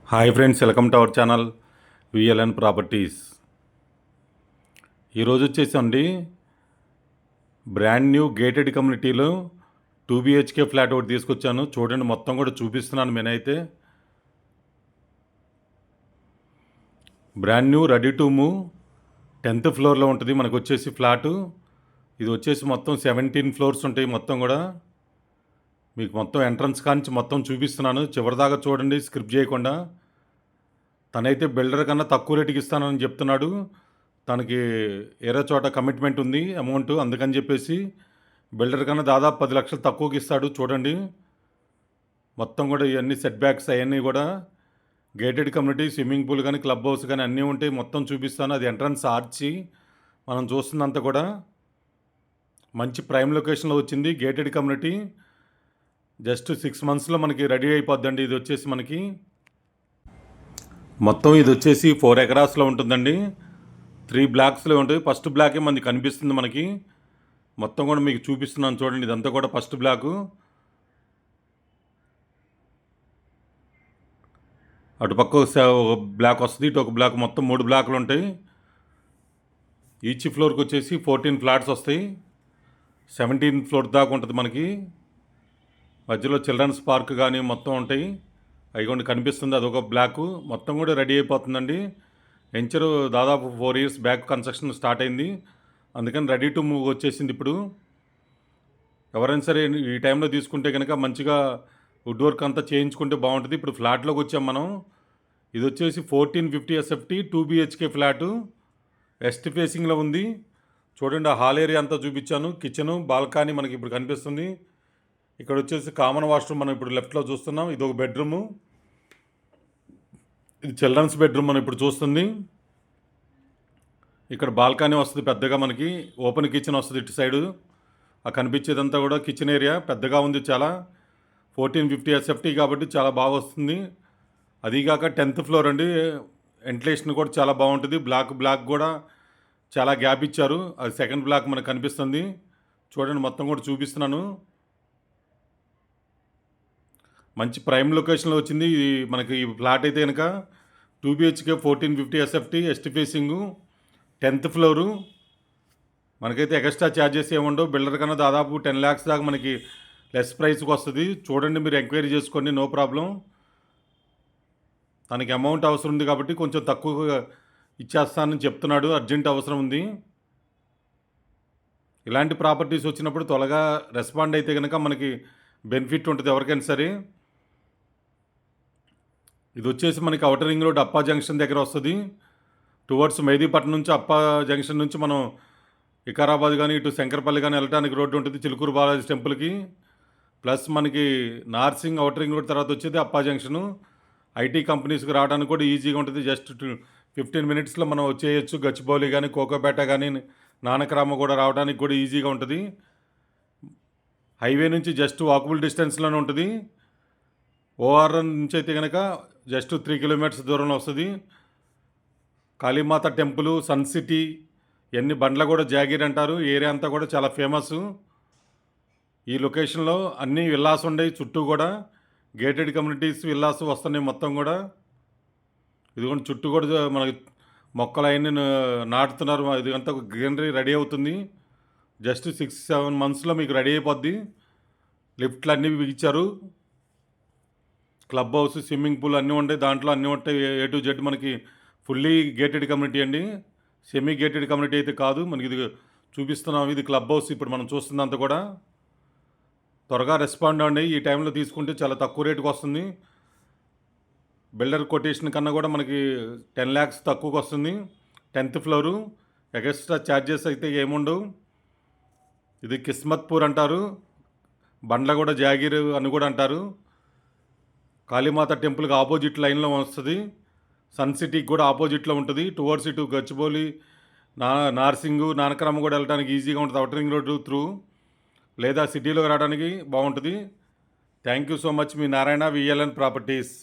Hi friends, welcome to our channel VLN properties. ఈరోజు వచ్చేసండి brand new gated కమ్యూనిటీలో 2 BHK flat ఒకటి తీసుకొచ్చాను. చూడండి, మొత్తం కూడా చూపిస్తున్నాను. నేనైతే brand new ready to move 10th ఫ్లోర్లో ఉంటుంది మనకు వచ్చేసి ఫ్లాటు. ఇది వచ్చేసి మొత్తం 17 ఫ్లోర్స్ ఉంటాయి. మొత్తం కూడా మీకు మొత్తం ఎంట్రన్స్ కానించి మొత్తం చూపిస్తున్నాను. చివరిదాకా చూడండి, స్క్రిప్ట్ చేయకుండా. తనైతే బిల్డర్ కన్నా తక్కువ రేటుకి ఇస్తానని చెప్తున్నాడు. తనకి ఏరే చోట కమిట్మెంట్ ఉంది అమౌంట్, అందుకని చెప్పేసి బిల్డర్ కన్నా దాదాపు 10 లక్షలు తక్కువకి ఇస్తాడు. చూడండి, మొత్తం కూడా ఇవన్నీ సెట్ బ్యాక్స్ అవన్నీ కూడా గేటెడ్ కమ్యూనిటీ, స్విమ్మింగ్ పూల్ కానీ క్లబ్ హౌస్ కానీ అన్నీ ఉంటాయి. మొత్తం చూపిస్తాను. అది ఎంట్రన్స్ ఆర్చి మనం చూస్తున్నంత కూడా మంచి ప్రైమ్ లొకేషన్లో వచ్చింది. గేటెడ్ కమ్యూనిటీ జస్ట్ 6 monthsలో మనకి రెడీ అయిపోద్దండి. ఇది వచ్చేసి మనకి మొత్తం ఇది వచ్చేసి 4 acresలో ఉంటుందండి. 3 బ్లాక్స్లో ఉంటుంది. ఫస్ట్ బ్లాకే మనకి కనిపిస్తుంది. మనకి మొత్తం కూడా మీకు చూపిస్తున్నాను చూడండి. ఇదంతా కూడా ఫస్ట్ బ్లాకు. అటుపక్క ఒక బ్లాక్ వస్తుంది, ఇటు ఒక బ్లాక్, మొత్తం 3 బ్లాకులు ఉంటాయి. ఈచ్ ఫ్లోర్కి వచ్చేసి 14 ఫ్లాట్స్ వస్తాయి. 17 ఫ్లోర్ దాకా ఉంటుంది మనకి. మధ్యలో చిల్డ్రన్స్ పార్క్ కానీ మొత్తం ఉంటాయి. అవి కూడా కనిపిస్తుంది. అదొక బ్లాకు. మొత్తం కూడా రెడీ అయిపోతుందండి. వెంచరు దాదాపు 4 years బ్యాక్ కన్స్ట్రక్షన్ స్టార్ట్ అయింది. అందుకని రెడీ టు మూవ్ వచ్చేసింది ఇప్పుడు. ఎవరైనా సరే ఈ టైంలో తీసుకుంటే కనుక మంచిగా వుడ్ వర్క్ అంతా చేయించుకుంటే బాగుంటుంది. ఇప్పుడు ఫ్లాట్లోకి వచ్చాం మనం. ఇది వచ్చేసి 1450 SFT 2 BHK ఫ్లాటు. వెస్ట్ ఫేసింగ్లో ఉంది. చూడండి, ఆ హాల్ ఏరియా అంతా చూపించాను. కిచెను, బాల్కనీ మనకి ఇప్పుడు కనిపిస్తుంది. ఇక్కడ వచ్చేసి కామన్ వాష్రూమ్ మనం ఇప్పుడు లెఫ్ట్లో చూస్తున్నాం. ఇది ఒక బెడ్రూము. ఇది చిల్డ్రన్స్ బెడ్రూమ్ మనం ఇప్పుడు చూస్తుంది. ఇక్కడ బాల్కనీ వస్తుంది పెద్దగా, మనకి ఓపెన్ కిచెన్ వస్తుంది ఇటు సైడు. ఆ కనిపించేదంతా కూడా కిచెన్ ఏరియా పెద్దగా ఉంది చాలా. 1450 SFT కాబట్టి చాలా బాగా వస్తుంది. అదీగాక 10th ఫ్లోర్ అండి. వెంటిలేషన్ కూడా చాలా బాగుంటుంది. బ్లాక్ కూడా చాలా గ్యాప్ ఇచ్చారు. అది సెకండ్ బ్లాక్ మనకు కనిపిస్తుంది. చూడండి, మొత్తం కూడా చూపిస్తున్నాను. మంచి ప్రైమ్ లొకేషన్లో వచ్చింది. ఇది మనకి ఈ ఫ్లాట్ అయితే కనుక 2 BHK 1450 SFT east facing 10th floor. మనకైతే ఎక్స్ట్రా ఛార్జెస్ ఏముండవు. బిల్డర్ కన్నా దాదాపు 10 lakhs దాకా మనకి లెస్ ప్రైస్కి వస్తుంది. చూడండి, మీరు ఎంక్వైరీ చేసుకోండి, నో ప్రాబ్లం. తనకి అమౌంట్ అవసరం ఉంది కాబట్టి కొంచెం తక్కువగా ఇచ్చేస్తానని చెప్తున్నాడు. అర్జెంట్ అవసరం ఉంది. ఇలాంటి ప్రాపర్టీస్ వచ్చినప్పుడు త్వరగా రెస్పాండ్ అయితే కనుక మనకి బెనిఫిట్ ఉంటుంది ఎవరికైనా సరే. ఇది వచ్చేసి మనకి ఔటర్ రింగ్ రోడ్ అప్పా జంక్షన్ దగ్గర వస్తుంది. టువర్డ్స్ మెహదీపట్నం నుంచి అప్పా జంక్షన్ నుంచి మనం వికారాబాద్ కానీ ఇటు శంకరపల్లి కానీ వెళ్ళడానికి రోడ్డు ఉంటుంది చిలుకూరు బాలాజీ టెంపుల్కి. ప్లస్ మనకి నార్సింగ్ ఔటర్ రింగ్ రోడ్ తర్వాత వచ్చేది అప్పా జంక్షను. ఐటీ కంపెనీస్కి రావడానికి కూడా ఈజీగా ఉంటుంది. జస్ట్ 15 minutesలో మనం వచ్చేయచ్చు. గచ్చిబౌలి కానీ కోకోపేట కానీ నానక్రామ కూడా రావడానికి కూడా ఈజీగా ఉంటుంది. హైవే నుంచి జస్ట్ వాకబుల్ డిస్టెన్స్లోనే ఉంటుంది. ఓఆర్ఎన్ నుంచి అయితే కనుక జస్ట్ 3 kilometers దూరంలో వస్తుంది. కాళీమాత టెంపుల్, సన్ సిటీ, ఇవన్నీ బండ్ల కూడా జాగీర్ అంటారు. ఏరియా అంతా కూడా చాలా ఫేమస్. ఈ లొకేషన్లో అన్ని విల్లాస్ ఉన్నాయి. చుట్టూ కూడా గేటెడ్ కమ్యూనిటీస్ విల్లాస్ వస్తున్నాయి మొత్తం కూడా. ఇదిగోండి, చుట్టూ కూడా మనకి మొక్కలు అవన్నీ నాటుతున్నారు. ఇది అంతా గ్రీనరీ రెడీ అవుతుంది. జస్ట్ 6-7 monthsలో మీకు రెడీ అయిపోద్ది. లిఫ్ట్లు అన్నీ ఇచ్చారు. క్లబ్ హౌస్, స్విమ్మింగ్ పూల్ అన్నీ ఉంటాయి. దాంట్లో అన్నీ ఉంటాయి. A to Z మనకి ఫుల్లీ గేటెడ్ కమ్యూనిటీ అండి. సెమీ గేటెడ్ కమ్యూనిటీ అయితే కాదు. మనకి ఇది చూపిస్తున్నాం. ఇది క్లబ్ హౌస్ ఇప్పుడు మనం చూస్తున్నంత కూడా. త్వరగా రెస్పాండ్ అవ్వండి. ఈ టైంలో తీసుకుంటే చాలా తక్కువ రేటుకి వస్తుంది. బిల్డర్ కొటేషన్ కన్నా కూడా మనకి 10 lakhs తక్కువకి వస్తుంది. 10th floor. ఎక్స్ట్రా ఛార్జెస్ అయితే ఏముండవు. ఇది కిస్మత్పూర్ అంటారు. బండ్ల కూడా జాగీర్ అని కూడా అంటారు. కాళీమాత టెంపుల్కి ఆపోజిట్ లైన్లో వస్తుంది. సన్ సిటీకి కూడా ఆపోజిట్లో ఉంటుంది. టువర్డ్స్ ఇటు గచ్చిబౌలి, నార్సింగు, నానక్రామ కూడా వెళ్ళడానికి ఈజీగా ఉంటుంది. ఔటర్ రింగ్ రోడ్డు త్రూ, లేదా సిటీలోకి రావడానికి బాగుంటుంది. Thank you so much. Me Narayana, VLN properties.